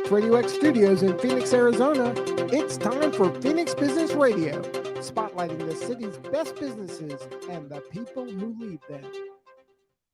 RadioX Studios in Phoenix, Arizona, it's time for Phoenix Business Radio, spotlighting the city's best businesses and the people who lead them.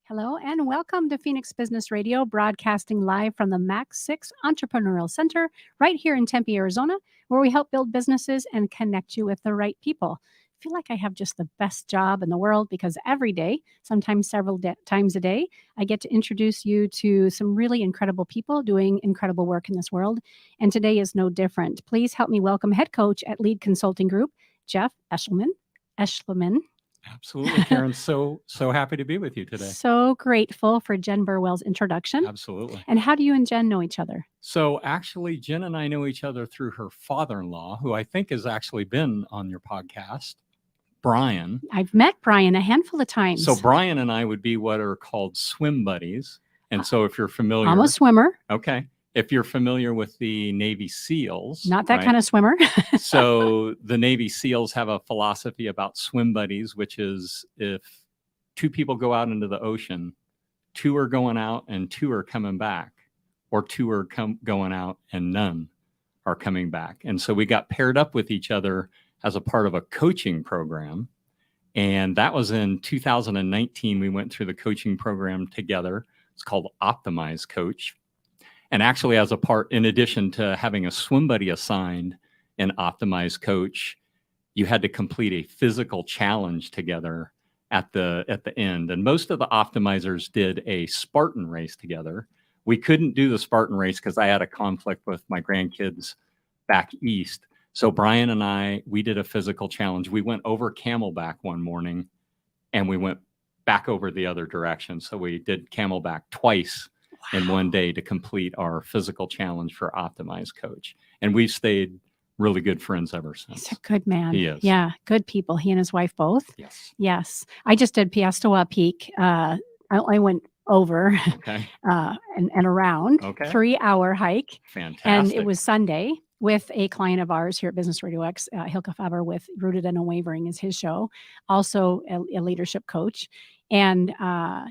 Hello and welcome to Phoenix Business Radio, broadcasting live from the Max 6 Entrepreneurial Center right here in Tempe, Arizona, where we help build businesses and connect you with the right people. I feel like I have just the best job in the world because every day, sometimes several times a day, I get to introduce you to some really incredible people doing incredible work in this world. And today is no different. Please help me welcome head coach at Lead Consulting Group, Jeff Eschleman. Absolutely, Karen. So happy to be with you today. So grateful for Jen Burwell's introduction. Absolutely. And how do you and Jen know each other? So actually, Jen and I know each other through her father-in-law, who I think has actually been on your podcast, Brian. I've met Brian a handful of times. So Brian and I would be what are called swim buddies. And so if you're familiar. I'm a swimmer. Okay. If you're familiar with the Navy SEALs. Not that kind of swimmer. So the Navy SEALs have a philosophy about swim buddies, which is if two people go out into the ocean, two are going out and two are coming back, or two are going out and none are coming back. And so we got paired up with each other as a part of a coaching program. And that was in 2019. We went through the coaching program together. It's called Optimize Coach. And actually, as a part, in addition to having a swim buddy assigned in Optimize Coach, you had to complete a physical challenge together at the end. And most of the optimizers did a Spartan race together. We couldn't do the Spartan race because I had a conflict with my grandkids back east. So Brian and I, we did a physical challenge. We went over Camelback one morning and we went back over the other direction. So we did Camelback twice in one day to complete our physical challenge for Optimize Coach. And we've stayed really good friends ever since. He's a good man. He is. Yeah, good people. He and his wife both. Yes. Yes. I just did Piestewa Peak. I went over and around. 3-hour hike. Fantastic. And it was Sunday with a client of ours here at Business RadioX, Hilke Faber with Rooted and Unwavering is his show, also a leadership coach. And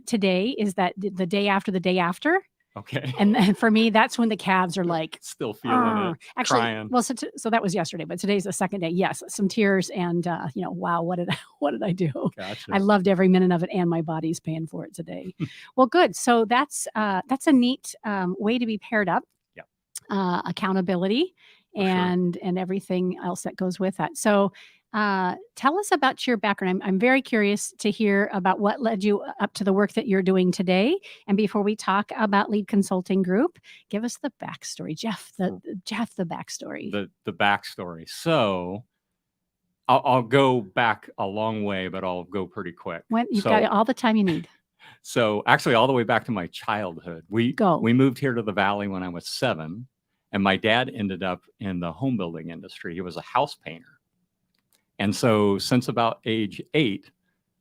today is that the day after the day after. Okay. And for me, that's when the calves are like still feeling it, actually crying. Well, so that was yesterday, but today's the second day. Yes, some tears and wow, what did I do? Gotcha. I loved every minute of it, and my body's paying for it today. Well, good. So that's a neat way to be paired up. Yep. Accountability and everything else that goes with that. So tell us about your background. I'm very curious to hear about what led you up to the work that you're doing today. And before we talk about Lead Consulting Group, give us the backstory, Jeff. The backstory. The backstory. So I'll go back a long way, but I'll go pretty quick. You've got all the time you need. So actually, all the way back to my childhood. We moved here to the Valley when I was 7, and my dad ended up in the home building industry. He was a house painter. And so since about age 8,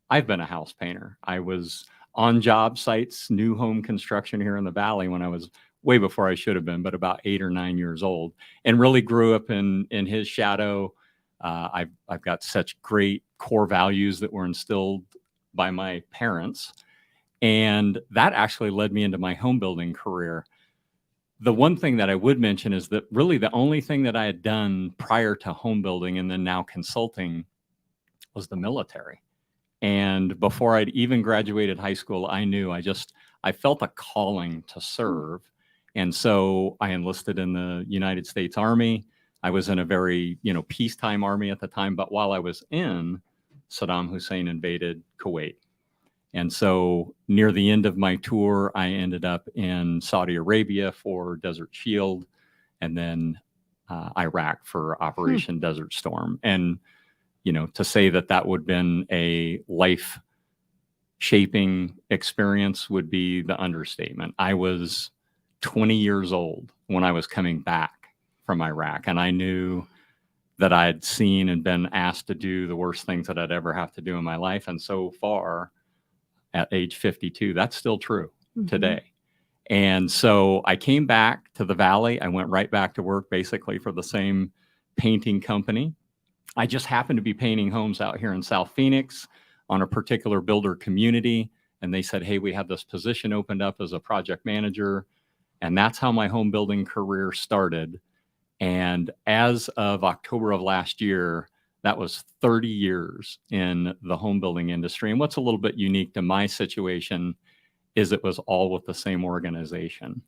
I've been a house painter. I was on job sites, new home construction here in the Valley when I was way before I should have been, but about 8 or 9 years old, and really grew up in his shadow. I've got such great core values that were instilled by my parents. And that actually led me into my home building career. The one thing that I would mention is that really the only thing that I had done prior to home building and then now consulting was the military. And before I'd even graduated high school, I knew I felt a calling to serve. And so I enlisted in the United States Army. I was in a very, peacetime army at the time. But while I was in, Saddam Hussein invaded Kuwait. And so near the end of my tour, I ended up in Saudi Arabia for Desert Shield, and then Iraq for Operation Desert Storm. And, to say that would have been a life-shaping experience would be the understatement. I was 20 years old when I was coming back from Iraq, and I knew that I'd seen and been asked to do the worst things that I'd ever have to do in my life. And so far, at age 52, that's still true today. And so I came back to the Valley. I went right back to work basically for the same painting company. I just happened to be painting homes out here in South Phoenix on a particular builder community. And they said, hey, we have this position opened up as a project manager. And that's how my home building career started. And as of October of last year, that was 30 years in the home building industry. And what's a little bit unique to my situation is it was all with the same organization.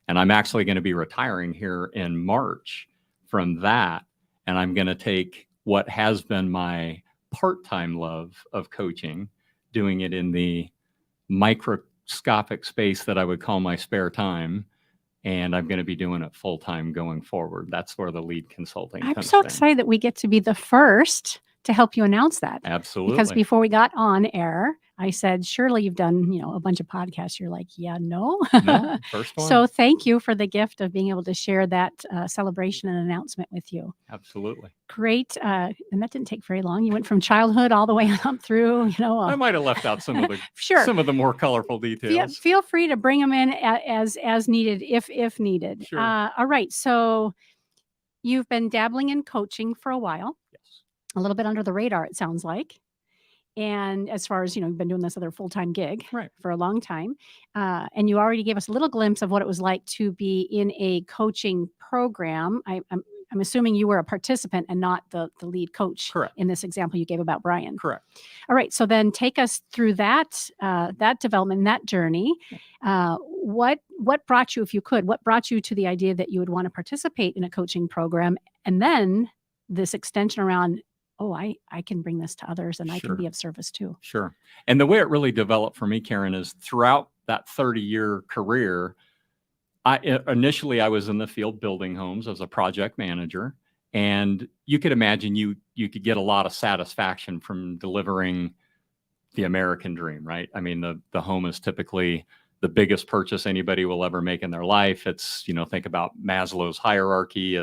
And I'm actually going to be retiring here in March from that. And I'm going to take what has been my part-time love of coaching, doing it in the microscopic space that I would call my spare time. And I'm going to be doing it full-time going forward. That's where the lead consulting comes in. I'm so excited that we get to be the first to help you announce that. Absolutely. Because before we got on air, I said, surely you've done, a bunch of podcasts. You're like, yeah, no. No, first one. So thank you for the gift of being able to share that celebration and announcement with you. Absolutely. Great. And that didn't take very long. You went from childhood all the way up through, I might have left out some of the sure. some of the more colorful details. Feel free to bring them in as needed, if needed. Sure. All right. So you've been dabbling in coaching for a while. Yes. A little bit under the radar, it sounds like. And as far as, you've been doing this other full-time gig for a long time. And you already gave us a little glimpse of what it was like to be in a coaching program. I'm assuming you were a participant and not the lead coach. Correct. In this example you gave about Brian. Correct. All right. So then take us through that development, that journey. What brought you, if you could, what brought you to the idea that you would want to participate in a coaching program? And then this extension around, I can bring this to others and I can be of service too. Sure. And the way it really developed for me, Karen, is throughout that 30-year career, initially I was in the field building homes as a project manager. And you could imagine you could get a lot of satisfaction from delivering the American dream, right? I mean, the home is typically the biggest purchase anybody will ever make in their life. It's, think about Maslow's hierarchy.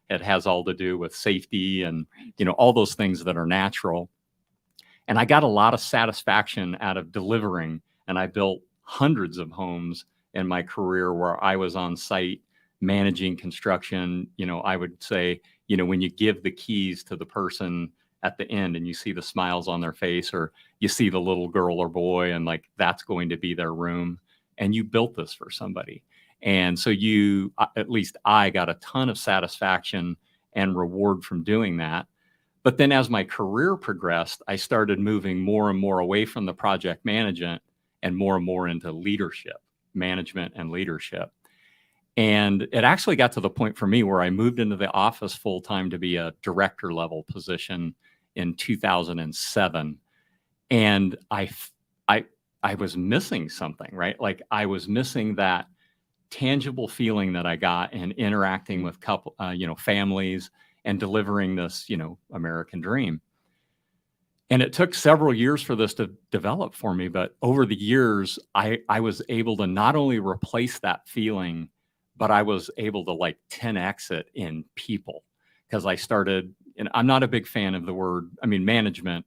It has all to do with safety and, all those things that are natural. And I got a lot of satisfaction out of delivering. And I built hundreds of homes in my career where I was on site managing construction. I would say, when you give the keys to the person at the end and you see the smiles on their face, or you see the little girl or boy and like, that's going to be their room. And you built this for somebody. And so at least I got a ton of satisfaction and reward from doing that. But then as my career progressed, I started moving more and more away from the project management and more into leadership, management and leadership. And it actually got to the point for me where I moved into the office full time to be a director level position in 2007. And I was missing something, right? Like I was missing that tangible feeling that I got in interacting with families and delivering this, American dream. And it took several years for this to develop for me. But over the years, I was able to not only replace that feeling, but I was able to 10x it in people, because I started, and I'm not a big fan of the word, management.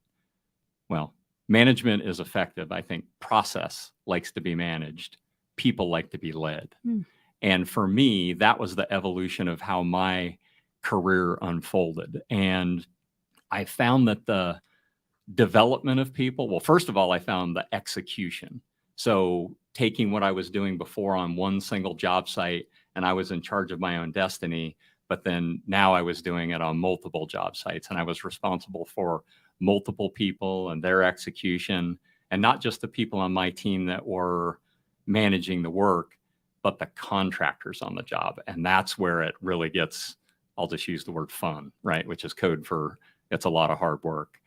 Well, management is effective. I think process likes to be managed. People like to be led. And for me, that was the evolution of how my career unfolded. And I found that the development of people, well, first of all, I found the execution. So taking what I was doing before on one single job site, and I was in charge of my own destiny, but then now I was doing it on multiple job sites, and I was responsible for multiple people and their execution, and not just the people on my team that were managing the work, but the contractors on the job. And that's where it really gets, I'll just use the word fun, right? Which is code for it's a lot of hard work.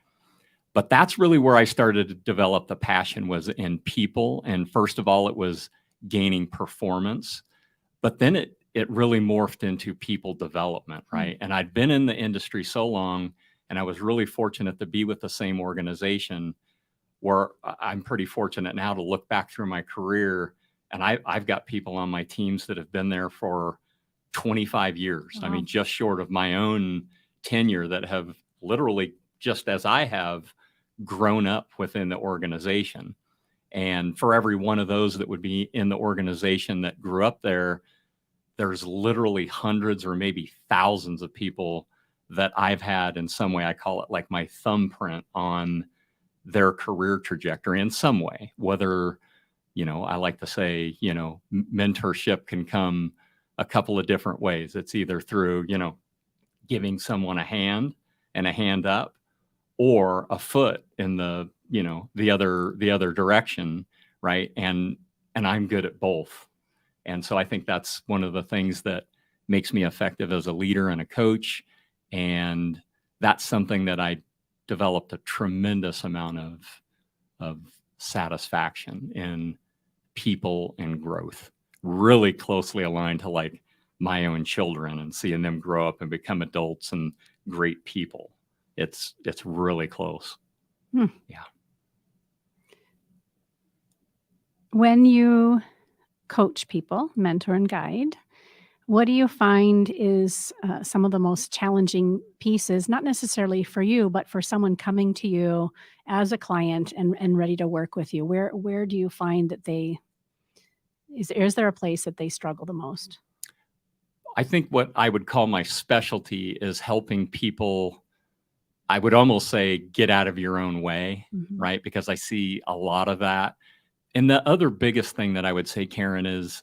But that's really where I started to develop the passion, was in people. And first of all, it was gaining performance, but then it really morphed into people development, right? And I'd been in the industry so long, and I was really fortunate to be with the same organization, where I'm pretty fortunate now to look back through my career, and I've got people on my teams that have been there for 25 years. Wow. I mean, just short of my own tenure, that have literally, just as I have, grown up within the organization. And for every one of those that would be in the organization that grew up there, there's literally hundreds or maybe thousands of people that I've had in some way, I call it like my thumbprint on their career trajectory in some way, whether I like to say, mentorship can come a couple of different ways. It's either through, giving someone a hand and a hand up, or a foot in the other direction, right? And I'm good at both. And so I think that's one of the things that makes me effective as a leader and a coach. And that's something that I developed a tremendous amount of satisfaction in people and growth, really closely aligned to like my own children and seeing them grow up and become adults and great people. It's really close. Yeah. When you coach people, mentor and guide, what do you find is some of the most challenging pieces, not necessarily for you, but for someone coming to you as a client and ready to work with you? Where do you find that is there a place that they struggle the most? I think what I would call my specialty is helping people, I would almost say, get out of your own way, right? Because I see a lot of that. And the other biggest thing that I would say, Karen, is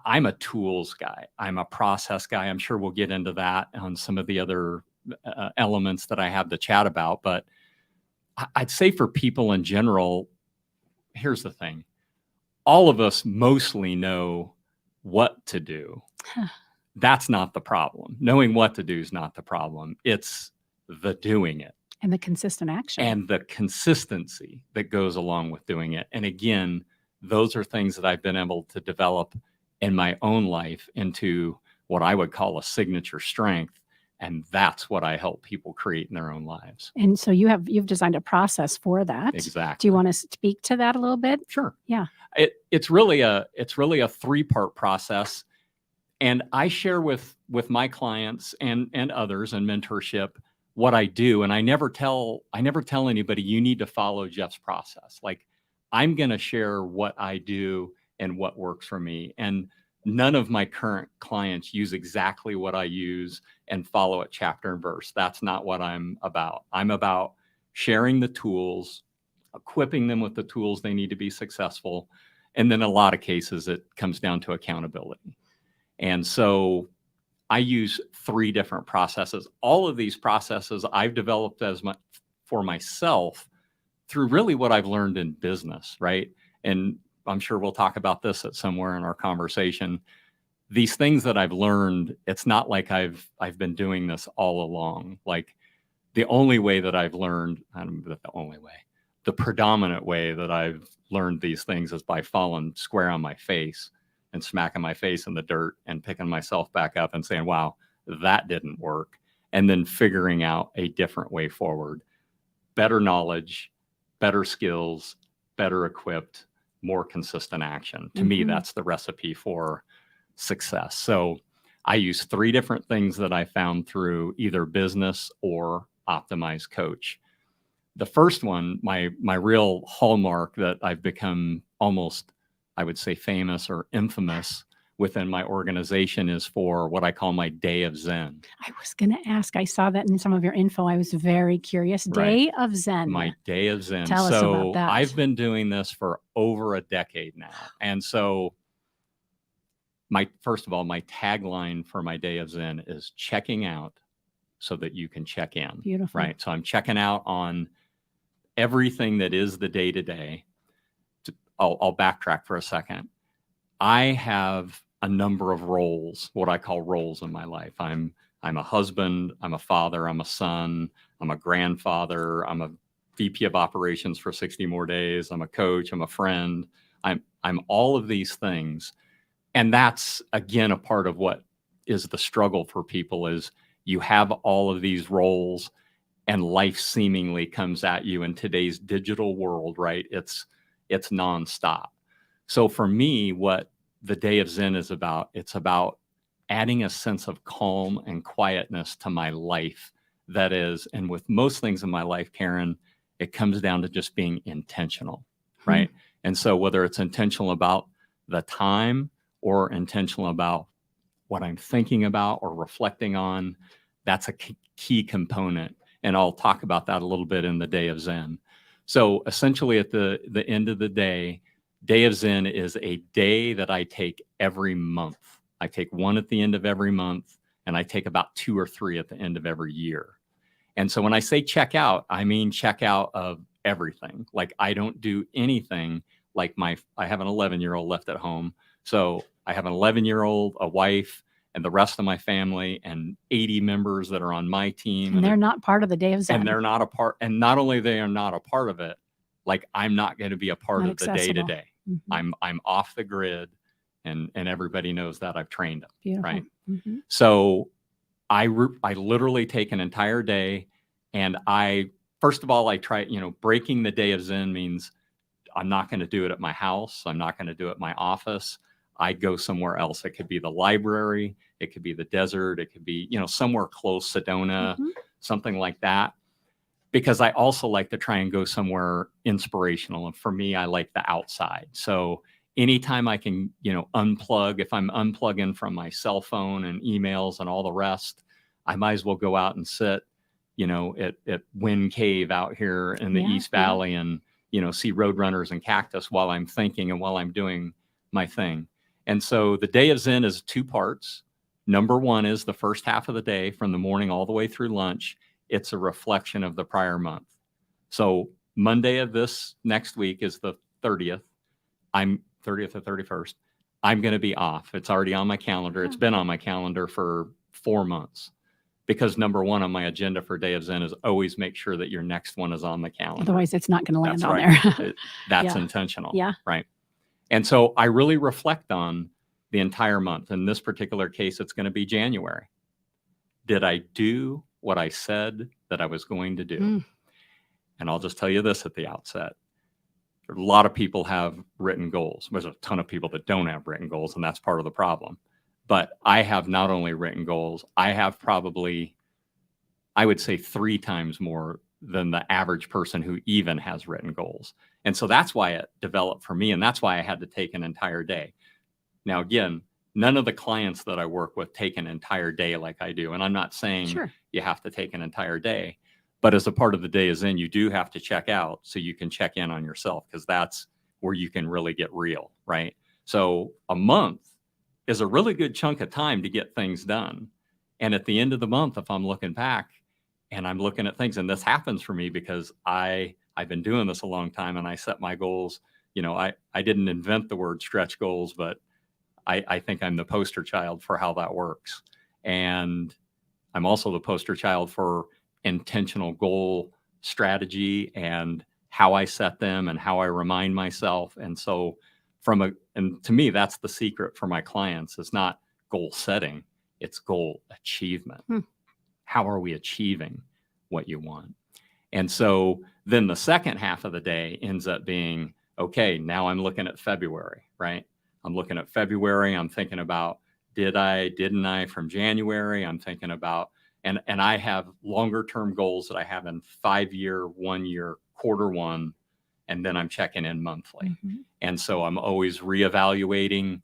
I'm a tools guy. I'm a process guy. I'm sure we'll get into that on some of the other elements that I have to chat about. But I'd say for people in general, here's the thing. All of us mostly know what to do. That's not the problem. Knowing what to do is not the problem. It's the doing it. And the consistent action. And the consistency that goes along with doing it. And again, those are things that I've been able to develop in my own life into what I would call a signature strength. And that's what I help people create in their own lives. And so you've designed a process for that. Exactly. Do you want to speak to that a little bit? Sure. Yeah. It's really a 3-part process. And I share with my clients and others in mentorship what I do. And I never tell anybody, you need to follow Jeff's process. Like, I'm going to share what I do and what works for me. And none of my current clients use exactly what I use and follow it chapter and verse. That's not what I'm about. I'm about sharing the tools, equipping them with the tools they need to be successful. And then in a lot of cases, it comes down to accountability. And so I use 3 different processes. All of these processes I've developed for myself through really what I've learned in business, right? And I'm sure we'll talk about this at somewhere in our conversation. These things that I've learned, it's not like I've been doing this all along. Like, the only way that I've learned, the predominant way that I've learned these things is by falling square on my face and smacking my face in the dirt and picking myself back up and saying, wow, that didn't work. And then figuring out a different way forward. Better knowledge, better skills, better equipped, more consistent action. To me, that's the recipe for success. So I use 3 different things that I found through either business or Optimize Coach. The first one, my real hallmark that I've become almost, I would say, famous or infamous within my organization, is for what I call my day of Zen. I was going to ask, I saw that in some of your info. I was very curious. Day of Zen. My day of Zen. Tell us about that. I've been doing this for over a decade now. And so first of all, my tagline for my day of Zen is checking out so that you can check in. Beautiful. Right. So I'm checking out on everything that is the day-to-day. I'll backtrack for a second. I have a number of roles, what I call roles in my life. I'm a husband, I'm a father, I'm a son, I'm a grandfather, I'm a VP of operations for 60 More Days, I'm a coach, I'm a friend. I'm all of these things. And that's, again, a part of what is the struggle for people, is you have all of these roles and life seemingly comes at you in today's digital world, right? It's nonstop. So for me, what the day of Zen is about, it's about adding a sense of calm and quietness to my life. That is, and with most things in my life, Karen, it comes down to just being intentional, right? And so whether it's intentional about the time or intentional about what I'm thinking about or reflecting on, that's a key component. And I'll talk about that a little bit in the day of Zen. So essentially at the end of the day, Day of Zen is a day that I take every month. I take one at the end of every month, and I take about 2 or 3 at the end of every year. And so when I say check out, I mean check out of everything. Like I don't do anything like I have an 11-year-old left at home. So I have an 11-year-old, a wife, and the rest of my family, and 80 members that are on my team. And they're not part of the Day of Zen. And they're not a part. And not only they are not a part of it, like I'm not going to be a part Not of the day to day. I'm off the grid, and everybody knows that. I've trained them. Beautiful. Right. So I literally take an entire day, and first of all, I try, breaking the Day of Zen means I'm not going to do it at my house. I'm not going to do it at my office. I go somewhere else. It could be the library. It could be the desert. It could be, somewhere close, Sedona, something like that. Because I also like to try and go somewhere inspirational. And for me, I like the outside. So anytime I can, unplug, if I'm unplugging from my cell phone and emails and all the rest, I might as well go out and sit, at Wind Cave out here in the East Valley and, see roadrunners and cactus while I'm thinking and while I'm doing my thing. And so the Day of Zen is 2 parts. Number 1 is the first half of the day from the morning all the way through lunch. It's a reflection of the prior month. So Monday of this next week is the 30th. I'm 30th or 31st. I'm going to be off. It's already on my calendar. It's been on my calendar for 4 months. Because number 1 on my agenda for Day of Zen is always make sure that your next one is on the calendar. Otherwise, it's not going to land That's on right. there. That's intentional. Yeah. Right. And so I really reflect on the entire month. In this particular case, it's going to be January. Did I do what I said that I was going to do? And I'll just tell you this at the outset. A lot of people have written goals. There's a ton of people that don't have written goals, and that's part of the problem. But I have not only written goals, I have probably, I would say 3 times more than the average person who even has written goals. And so that's why it developed for me. And that's why I had to take an entire day. Now, again, none of the clients that I work with take an entire day like I do. And I'm not saying you have to take an entire day. But as a part of the Day of Zen, you do have to check out so you can check in on yourself, because that's where you can really get real, right? So a month is a really good chunk of time to get things done. And at the end of the month, if I'm looking back and I'm looking at things, and this happens for me because I've been doing this a long time, and I set my goals. I didn't invent the word stretch goals, but I think I'm the poster child for how that works. And I'm also the poster child for intentional goal strategy and how I set them and how I remind myself. And so and to me, that's the secret for my clients. It's not goal setting, it's goal achievement. How are we achieving what you want? And so then the second half of the day ends up being, okay, now I'm looking at February, right? I'm looking at February. I'm thinking about, didn't I from January? I'm thinking about, and I have longer term goals that I have in 5-year, 1 year, quarter 1, and then I'm checking in monthly. And so I'm always reevaluating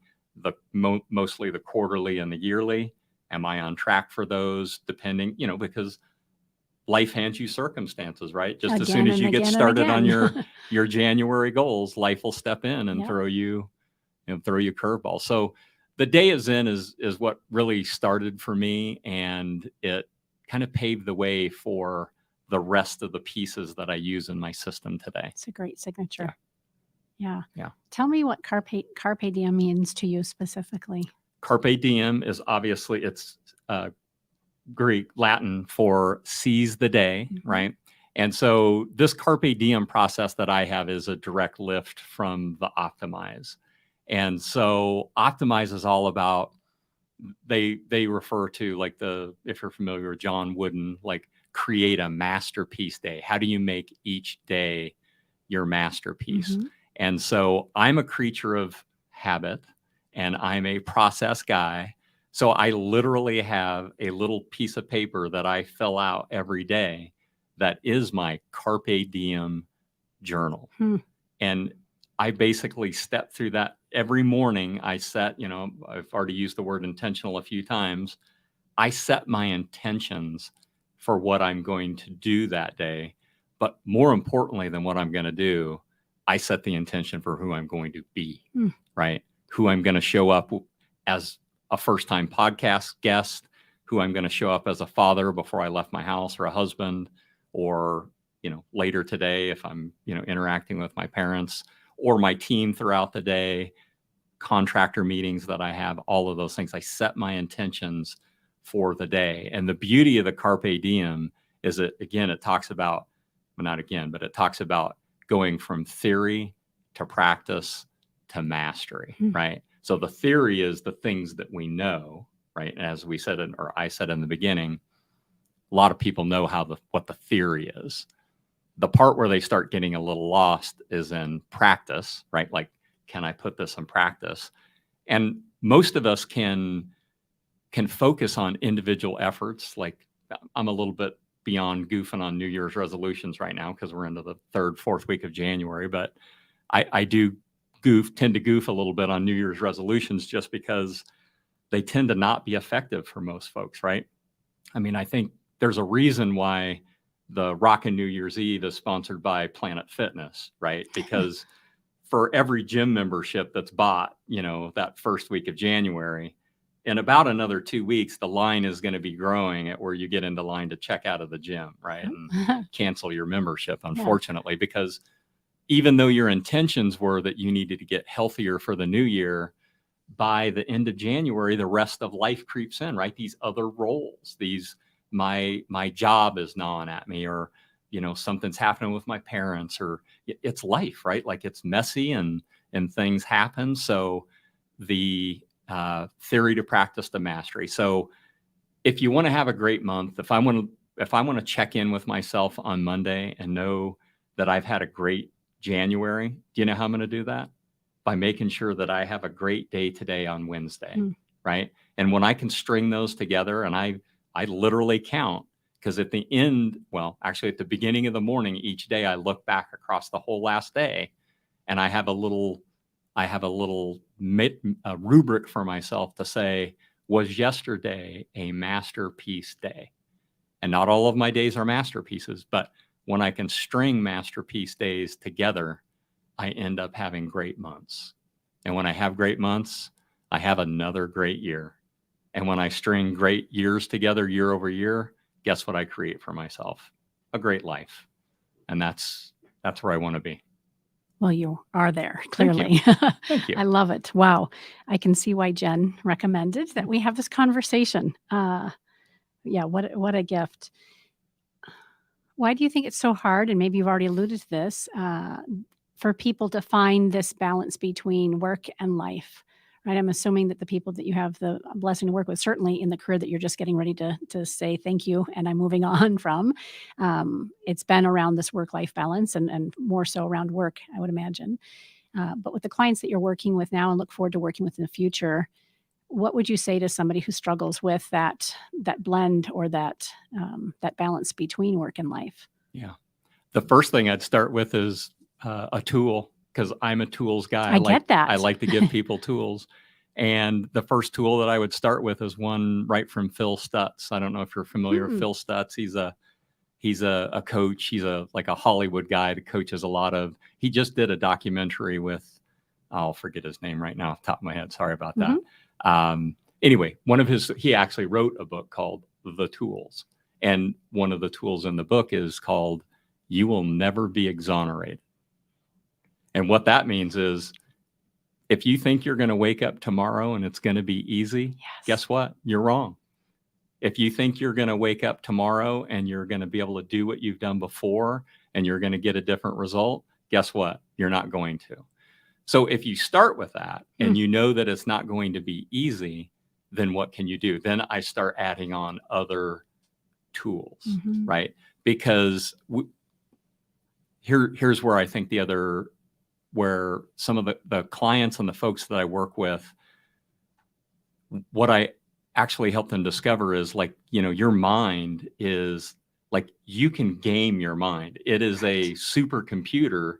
mostly the quarterly and the yearly. Am I on track for those? Depending, because life hands you circumstances, right? Just as soon as you get started on your January goals, life will step in and throw you curveballs. So the Day of Zen is what really started for me, and it kind of paved the way for the rest of the pieces that I use in my system today. It's a great signature. Yeah. Tell me what carpe diem means to you specifically. Carpe diem is obviously, it's Greek, Latin for seize the day, right? And so this carpe diem process that I have is a direct lift from the Optimize. And so Optimize is all about, they refer to, like, if you're familiar with John Wooden, like, create a masterpiece day. How do you make each day your masterpiece? And so I'm a creature of habit, and I'm a process guy. So I literally have a little piece of paper that I fill out every day that is my carpe diem journal. And I basically step through that every morning. I set, I've already used the word intentional a few times. I set my intentions for what I'm going to do that day. But more importantly than what I'm going to do, I set the intention for who I'm going to be, right? Who I'm going to show up as a first-time podcast guest, who I'm going to show up as a father before I left my house, or a husband, or, later today if I'm, interacting with my parents, or my team throughout the day, contractor meetings that I have, all of those things. I set my intentions for the day. And the beauty of the Carpe Diem is that, again, it talks about, well, not again, but it talks about going from theory to practice to mastery, right? So the theory is the things that we know, right? As we said, or I said in the beginning, a lot of people know what the theory is. The part where they start getting a little lost is in practice, right? Like, can I put this in practice? And most of us can focus on individual efforts. Like, I'm a little bit beyond goofing on New Year's resolutions right now because we're into the third, fourth week of January, but I do tend to goof a little bit on New Year's resolutions just because they tend to not be effective for most folks, right? I mean, I think there's a reason why the Rockin' New Year's Eve is sponsored by Planet Fitness, right? Because for every gym membership that's bought, that first week of January, in about another 2 weeks, the line is going to be growing at where you get into line to check out of the gym, right? And cancel your membership, unfortunately, because even though your intentions were that you needed to get healthier for the new year, by the end of January, the rest of life creeps in, right? These other roles, my job is gnawing at me, or, something's happening with my parents, or it's life, right? Like, it's messy and things happen. So the theory to practice to mastery. So if you want to have a great month, if I want to check in with myself on Monday and know that I've had a great January, do you know how I'm going to do that? By making sure that I have a great day today on Wednesday, right? And when I can string those together, and I literally count, because at the end, actually at the beginning of the morning each day, I look back across the whole last day, and I have a little rubric for myself to say, was yesterday a masterpiece day? And not all of my days are masterpieces, but when I can string masterpiece days together, I end up having great months. And when I have great months, I have another great year. And when I string great years together year over year, guess what I create for myself? A great life. And that's where I want to be. Well, you are there, clearly. Thank you. I love it. Wow. I can see why Jen recommended that we have this conversation. What a gift. Why do you think it's so hard, and maybe you've already alluded to this, for people to find this balance between work and life? Right? I'm assuming that the people that you have the blessing to work with, certainly in the career that you're just getting ready to say thank you and I'm moving on from, it's been around this work-life balance and more so around work, I would imagine. But with the clients that you're working with now and look forward to working with in the future, what would you say to somebody who struggles with that blend or that balance between work and life? Yeah. The first thing I'd start with is a tool, because I'm a tools guy. I get that. I like to give people tools. And the first tool that I would start with is one right from Phil Stutz. I don't know if you're familiar with Phil Stutz. He's a coach. He's like a Hollywood guy that coaches a lot of. He just did a documentary with, I'll forget his name right now off the top of my head. Sorry about that. Anyway, he actually wrote a book called The Tools. And one of the tools in the book is called You Will Never Be Exonerated. And what that means is, if you think you're going to wake up tomorrow and it's going to be easy, guess what? You're wrong. If you think you're going to wake up tomorrow and you're going to be able to do what you've done before and you're going to get a different result, guess what? You're not going to. So if you start with that and you know that it's not going to be easy, then what can you do? Then I start adding on other tools, right? Because here's where I think where some of the clients and the folks that I work with, what I actually help them discover is, like, your mind is like, you can game your mind. It is a supercomputer,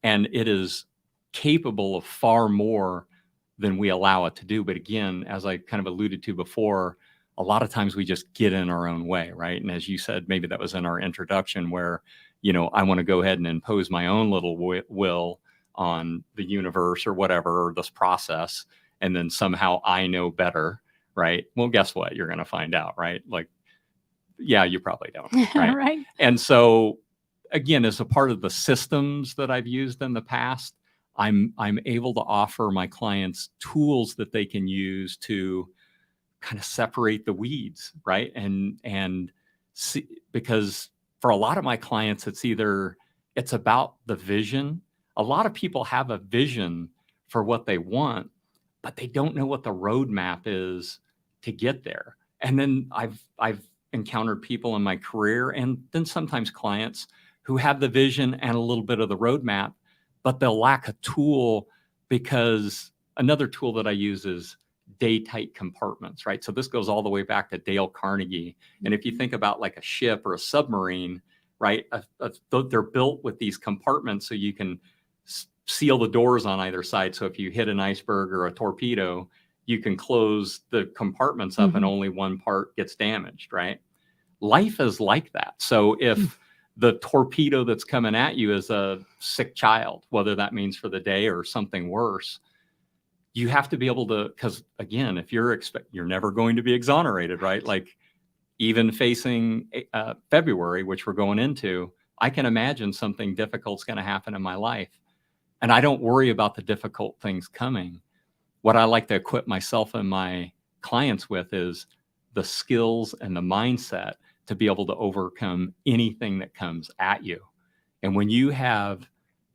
and it is capable of far more than we allow it to do. But again, as I kind of alluded to before, a lot of times we just get in our own way, right? And as you said, maybe that was in our introduction, where, I want to go ahead and impose my own little will on the universe or whatever, or this process, and then somehow I know better, right? Well, guess what? You're going to find out, right? Like, yeah, you probably don't, right? Right. And so, again, as a part of the systems that I've used in the past, I'm able to offer my clients tools that they can use to kind of separate the weeds, right? And see, because for a lot of my clients, it's about the vision. A lot of people have a vision for what they want, but they don't know what the roadmap is to get there. And then I've encountered people in my career, and then sometimes clients, who have the vision and a little bit of the roadmap, but they'll lack a tool, because another tool that I use is day tight compartments, right? So this goes all the way back to Dale Carnegie. And if you think about like a ship or a submarine, right, they're built with these compartments so you can seal the doors on either side. So if you hit an iceberg or a torpedo, you can close the compartments up and only one part gets damaged, right? Life is like that. So if the torpedo that's coming at you is a sick child, whether that means for the day or something worse, you have to be able to, because again, if you're never going to be exonerated, right? Like even facing February, which we're going into, I can imagine something difficult's going to happen in my life. And I don't worry about the difficult things coming. What I like to equip myself and my clients with is the skills and the mindset to be able to overcome anything that comes at you. And when you have,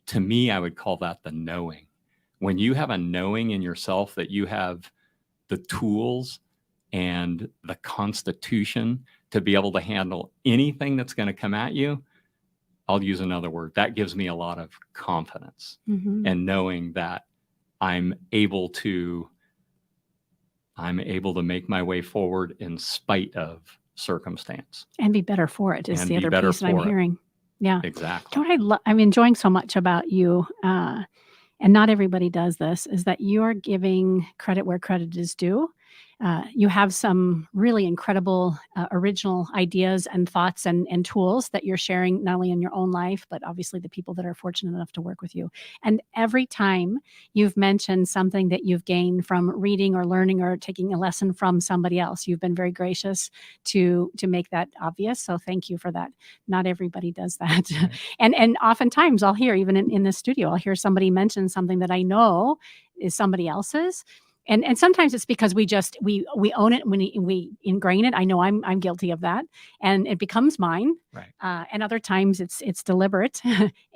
to me, I would call that the knowing. When you have a knowing in yourself that you have the tools and the constitution to be able to handle anything that's going to come at you, I'll use another word, that gives me a lot of confidence, and knowing that I'm able to make my way forward in spite of circumstance. And be better for it is And the be other better piece that I'm for it. hearing. Yeah. Exactly. You know what I'm enjoying so much about you, and not everybody does this, is that you're giving credit where credit is due. You have some really incredible original ideas and thoughts and tools that you're sharing, not only in your own life, but obviously the people that are fortunate enough to work with you. And every time you've mentioned something that you've gained from reading or learning or taking a lesson from somebody else, you've been very gracious to make that obvious. So thank you for that. Not everybody does that. Right. And oftentimes I'll hear, even in the studio, I'll hear somebody mention something that I know is somebody else's. And sometimes it's because we own it, we ingrain it. I know I'm guilty of that, and it becomes mine. Right. And other times it's deliberate,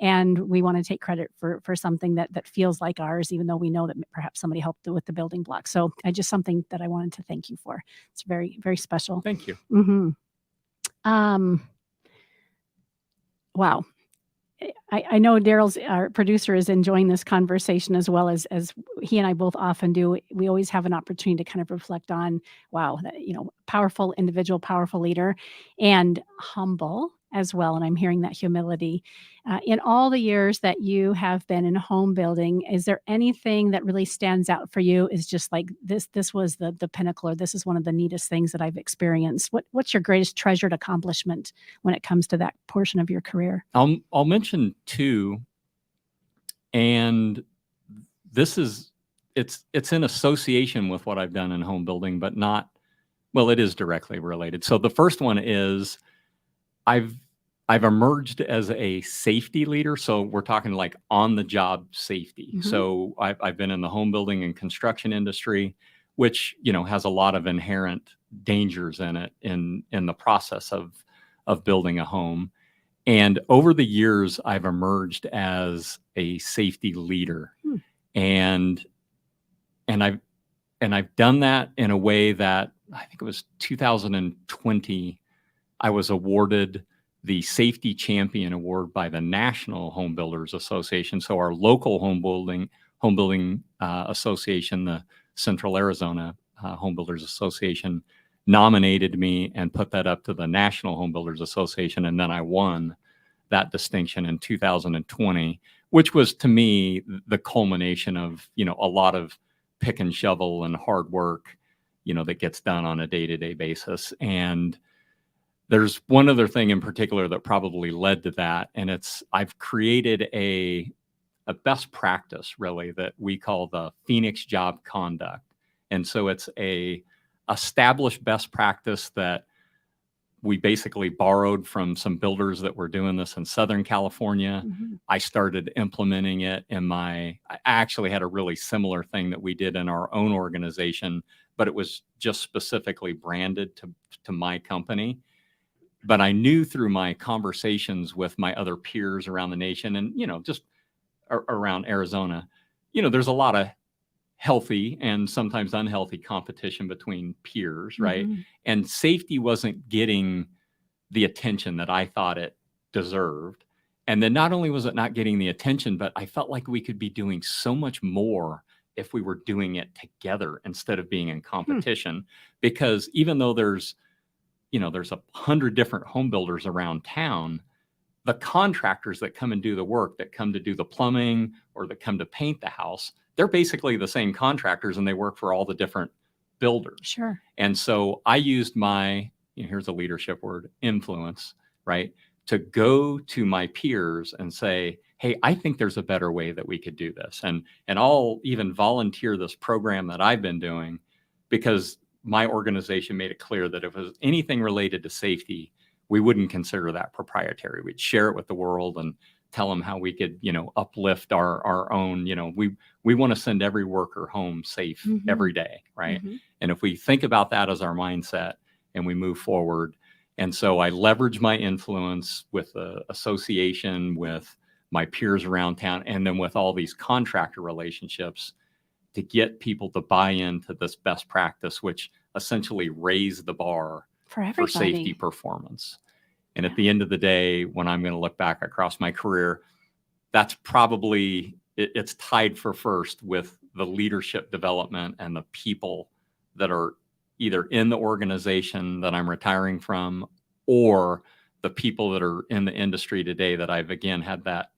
and we want to take credit for something that feels like ours, even though we know that perhaps somebody helped with the building blocks. So just something that I wanted to thank you for. It's very, very special. Thank you. Wow. I know our producer, is enjoying this conversation as well as he and I both often do. We always have an opportunity to kind of reflect on, wow, powerful individual, powerful leader, and humble as well. And I'm hearing that humility. In all the years that you have been in home building, is there anything that really stands out for you? Is just like this was the pinnacle, or this is one of the neatest things that I've experienced? What's your greatest treasured accomplishment when it comes to that portion of your career? I'll mention two, and it's in association with what I've done in home building, but not, well, it is directly related. So the first one is I've emerged as a safety leader. So we're talking like on the job safety. So I've been in the home building and construction industry, which, has a lot of inherent dangers in it in the process of building a home. And over the years, I've emerged as a safety leader, and I've done that in a way that I think it was 2020. I was awarded the Safety Champion Award by the National Home Builders Association. So our local home building association, the Central Arizona Home Builders Association, nominated me and put that up to the National Home Builders Association, and then I won that distinction in 2020, which was to me the culmination of a lot of pick and shovel and hard work that gets done on a day-to-day basis. And there's one other thing in particular that probably led to that, and I've created a a best practice really that we call the Phoenix Job Conduct. And so it's a established best practice that we basically borrowed from some builders that were doing this in Southern California. I started implementing it I actually had a really similar thing that we did in our own organization, but it was just specifically branded to my company. But I knew through my conversations with my other peers around the nation and, just around Arizona, there's a lot of healthy and sometimes unhealthy competition between peers, right? And safety wasn't getting the attention that I thought it deserved. And then not only was it not getting the attention, but I felt like we could be doing so much more if we were doing it together instead of being in competition. Because even though there's 100 different home builders around town, the contractors that come and do the work, that come to do the plumbing or that come to paint the house, they're basically the same contractors and they work for all the different builders. Sure. And so I used my, here's a leadership word, influence, right? To go to my peers and say, hey, I think there's a better way that we could do this. And I'll even volunteer this program that I've been doing because my organization made it clear that if it was anything related to safety, we wouldn't consider that proprietary. We'd share it with the world and tell them how we could, uplift our own, we want to send every worker home safe every day, right? And if we think about that as our mindset and we move forward, and so I leverage my influence with the association, with my peers around town, and then with all these contractor relationships to get people to buy into this best practice, which essentially raise the bar for safety performance. And at the end of the day, when I'm going to look back across my career, that's probably, it's tied for first with the leadership development and the people that are either in the organization that I'm retiring from or the people that are in the industry today that I've, again, had that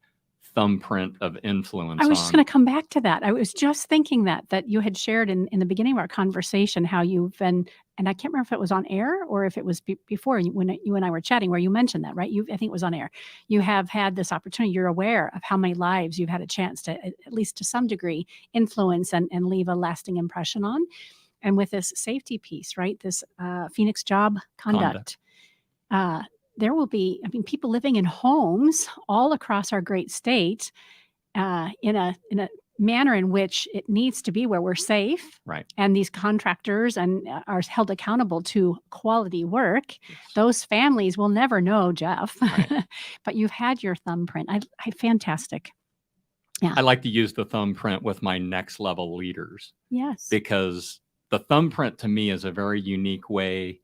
thumbprint of influence. I was just going to come back to that. I was just thinking that you had shared in the beginning of our conversation how you've been, and I can't remember if it was on air or if it was before when you and I were chatting where you mentioned that, right? I think it was on air. You have had this opportunity. You're aware of how many lives you've had a chance to, at least to some degree, influence and leave a lasting impression on. And with this safety piece, right? This Phoenix Job Conduct. There will be, people living in homes all across our great state in a manner in which it needs to be where we're safe. Right. And these contractors are held accountable to quality work. Yes. Those families will never know, Jeff, right. But you've had your thumbprint. Fantastic. Yeah. I like to use the thumbprint with my next level leaders. Yes. Because the thumbprint to me is a very unique way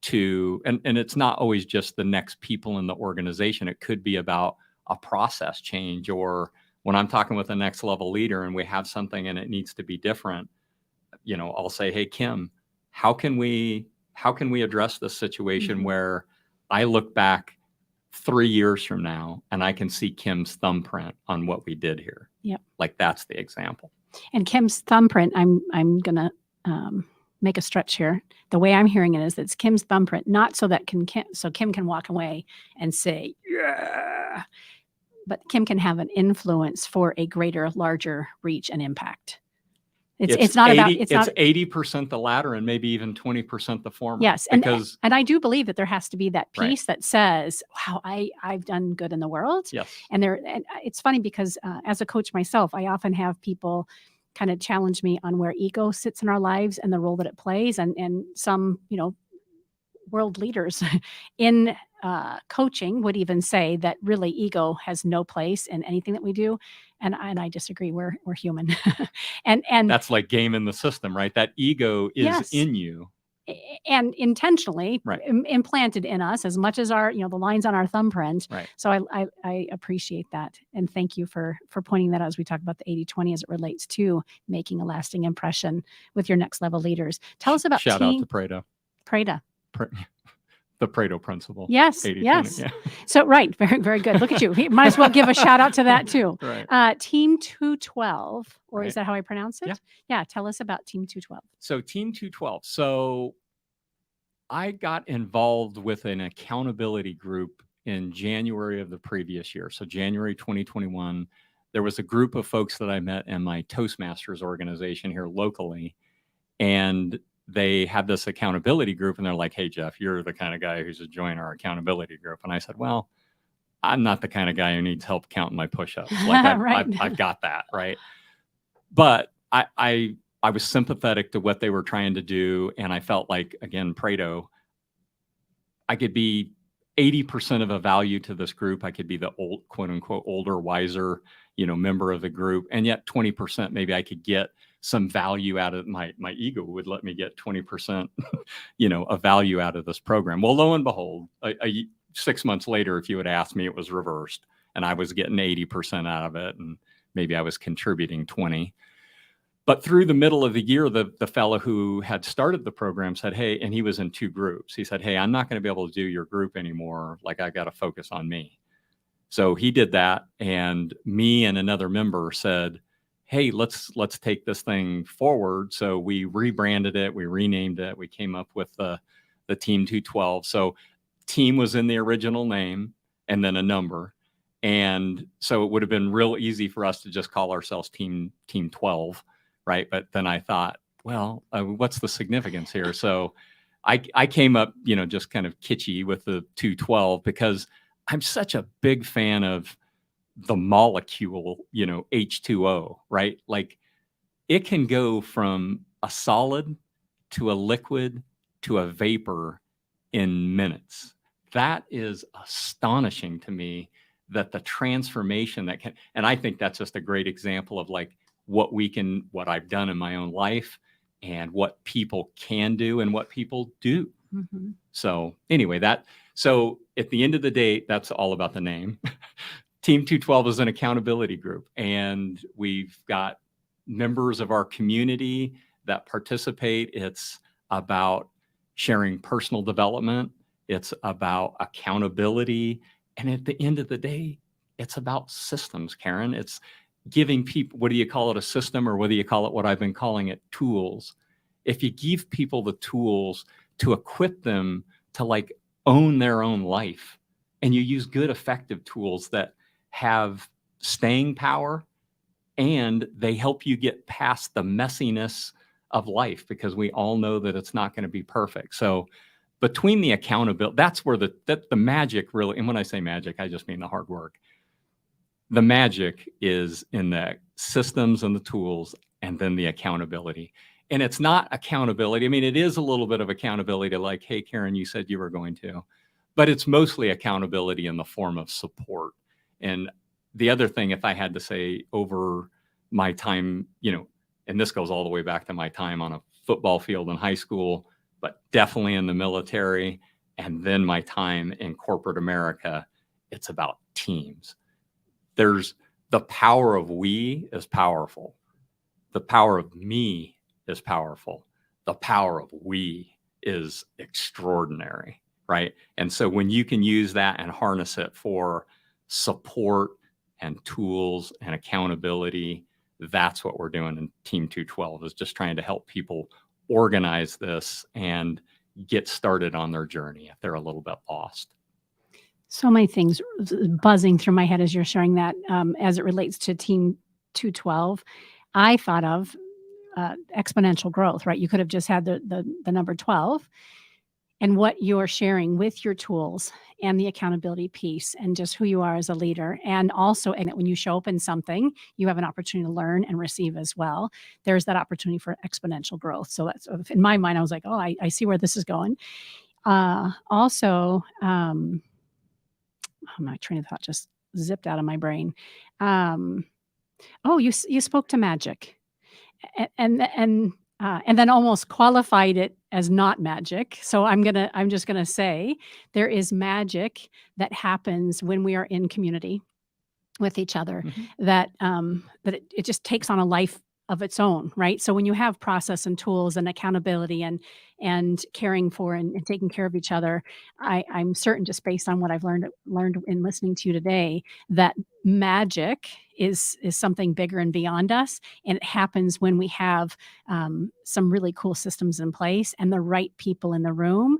to, and it's not always just the next people in the organization. It could be about a process change, or when I'm talking with a next level leader and we have something and it needs to be different, I'll say, hey, Kim, how can we address this situation where I look back 3 years from now and I can see Kim's thumbprint on what we did here. Yep. Like that's the example. And Kim's thumbprint, I'm going to, make a stretch here. The way I'm hearing it is that it's Kim's thumbprint, not so that Kim can walk away and say, yeah, but Kim can have an influence for a greater, larger reach and impact. It's not 80, about, it's 80% the latter and maybe even 20% the former. Yes. And I do believe that there has to be that piece that says, wow, I've done good in the world. Yes. And it's funny because as a coach myself, I often have people kind of challenge me on where ego sits in our lives and the role that it plays. And some, world leaders in coaching would even say that really ego has no place in anything that we do. And I disagree. We're human. and that's like game in the system, right? That ego is in you. And intentionally implanted in us as much as our, the lines on our thumbprint. Right. So I appreciate that. And thank you for pointing that out as we talk about the 80-20 as it relates to making a lasting impression with your next level leaders. Tell us about Shout out to Pareto. The Pareto principle. Yes. 80, yes. 20, yeah. So, right. Very, very good. Look at you. Might as well give a shout out to that too. Right. Team 212, or is that how I pronounce it? Yeah. Yeah. Tell us about Team 212. So Team 212. So I got involved with an accountability group in January of the previous year. So January 2021, there was a group of folks that I met in my Toastmasters organization here locally, and they had this accountability group, and they're like, "Hey, Jeff, you're the kind of guy who's to join our accountability group." And I said, "Well, I'm not the kind of guy who needs help counting my push-ups. Like I've got that, right?" But I was sympathetic to what they were trying to do, and I felt like, again, Pareto, I could be 80% of a value to this group. I could be the old, quote unquote, older, wiser, member of the group, and yet 20% maybe I could get some value out of my ego would let me get 20%, of value out of this program. Well, lo and behold, 6 months later, if you had asked me, it was reversed, and I was getting 80% out of it, and maybe I was contributing 20. But through the middle of the year, the fellow who had started the program said, "Hey," and he was in 2 groups. He said, "Hey, I'm not going to be able to do your group anymore. Like, I got to focus on me." So he did that, and me and another member said, "Hey, let's take this thing forward." So we rebranded it, we renamed it, we came up with the Team 212. So team was in the original name and then a number. And so it would have been real easy for us to just call ourselves Team 12, right? But then I thought, well, what's the significance here? So I came up, just kind of kitschy with the 212 because I'm such a big fan of the molecule, H2O, right? Like it can go from a solid to a liquid to a vapor in minutes. That is astonishing to me, that the transformation that can, and I think that's just a great example of like what I've done in my own life and what people can do and what people do. Mm-hmm. So anyway, so at the end of the day, that's all about the name. Team 212 is an accountability group, and we've got members of our community that participate. It's about sharing personal development. It's about accountability. And at the end of the day, it's about systems, Karen. It's giving people, whether you call it a system or whether you call it what I've been calling it, tools. If you give people the tools to equip them to like own their own life, and you use good, effective tools that have staying power, and they help you get past the messiness of life, because we all know that it's not going to be perfect. So between the accountability, that's where the magic really, and when I say magic, I just mean the hard work. The magic is in the systems and the tools, and then the accountability. And it's not accountability. I mean, it is a little bit of accountability to like, "Hey, Karen, you said you were going to," but it's mostly accountability in the form of support. And the other thing, if I had to say over my time, and this goes all the way back to my time on a football field in high school, but definitely in the military, and then my time in corporate America, it's about teams. There's the power of we is powerful. The power of me is powerful. The power of we is extraordinary, right? And so when you can use that and harness it for support and tools and accountability, that's what we're doing in Team 212, is just trying to help people organize this and get started on their journey if they're a little bit lost. So many things buzzing through my head as you're sharing that. As it relates to Team 212, I thought of exponential growth, right? You could have just had the number 12, and what you're sharing with your tools and the accountability piece and just who you are as a leader. And also, and when you show up in something, you have an opportunity to learn and receive as well. There's that opportunity for exponential growth. So that's, in my mind, I was like, oh, I see where this is going. Also, my train of thought just zipped out of my brain. You spoke to magic, and then almost qualified it as not magic. So I'm just gonna say there is magic that happens when we are in community with each other, mm-hmm. that it just takes on a life of its own, right? So when you have process and tools and accountability and caring for and taking care of each other, I'm certain, just based on what I've learned in listening to you today, that magic is something bigger and beyond us, and it happens when we have some really cool systems in place and the right people in the room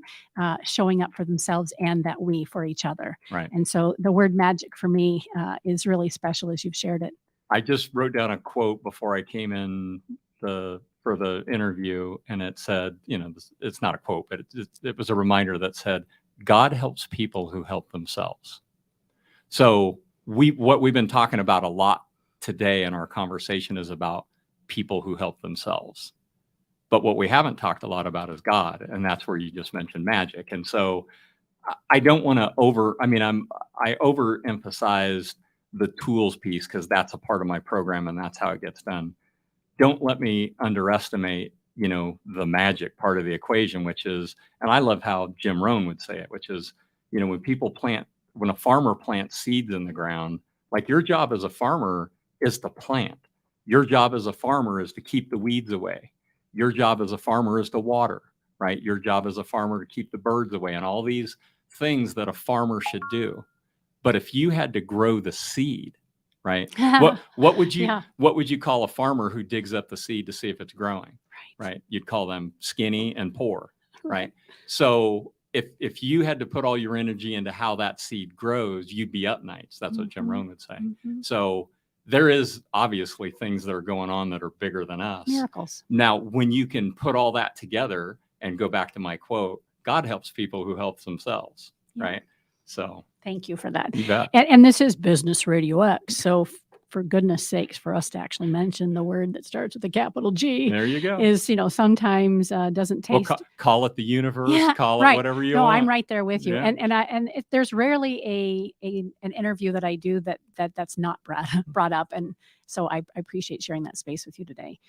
showing up for themselves, and that we for each other. Right. And so the word magic for me is really special as you've shared it. I just wrote down a quote before I came in for the interview, and it said, it's not a quote, but it was a reminder that said, God helps people who help themselves. So what we've been talking about a lot today in our conversation is about people who help themselves. But what we haven't talked a lot about is God, and that's where you just mentioned magic. And so I don't want to I overemphasized the tools piece because that's a part of my program and that's how it gets done. Don't let me underestimate, the magic part of the equation, which is, and I love how Jim Rohn would say it, which is, when a farmer plants seeds in the ground, like your job as a farmer is to plant. Your job as a farmer is to keep the weeds away. Your job as a farmer is to water, right? Your job as a farmer to keep the birds away and all these things that a farmer should do. But if you had to grow the seed, right? What would you call a farmer who digs up the seed to see if it's growing? Right? You'd call them skinny and poor, right? So if you had to put all your energy into how that seed grows, you'd be up nights. That's what Jim Rohn would say. So there is obviously things that are going on that are bigger than us. Miracles. Now, when you can put all that together and go back to my quote, God helps people who help themselves, right? So thank you for that. You bet. And this is Business Radio X. So for goodness sakes, for us to actually mention the word that starts with a capital G, there you go, is, sometimes doesn't taste. Well, call it the universe, call it whatever you want. No, I'm right there with you. And there's rarely an interview that I do that's not brought up. And so I appreciate sharing that space with you today.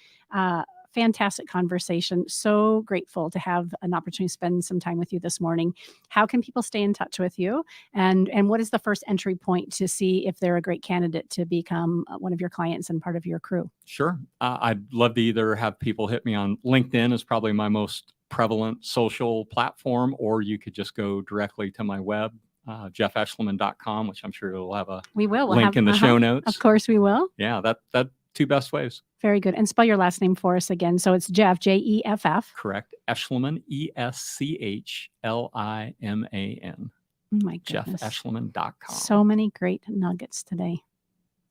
Fantastic conversation. So grateful to have an opportunity to spend some time with you this morning. How can people stay in touch with you? And what is the first entry point to see if they're a great candidate to become one of your clients and part of your crew? Sure. I'd love to either have people hit me on LinkedIn is probably my most prevalent social platform, or you could just go directly to my web, jeffeschliman.com, which I'm sure we'll have a link in the show notes. Of course we will. Yeah, that two best ways. Very good. And spell your last name for us again. So it's Jeff, Jeff. Correct. Eschliman, Eschliman. My goodness. JeffEschliman.com. So many great nuggets today.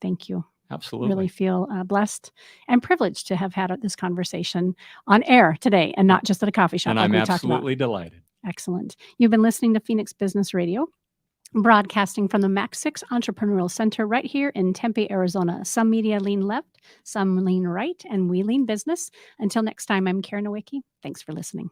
Thank you. Absolutely. Really feel blessed and privileged to have had this conversation on air today and not just at a coffee shop. And I'm absolutely delighted. Excellent. You've been listening to Phoenix Business Radio, broadcasting from the Max 6 Entrepreneurial Center right here in Tempe, Arizona. Some media lean left, some lean right, and we lean business. Until next time, I'm Karen Nowicki. Thanks for listening.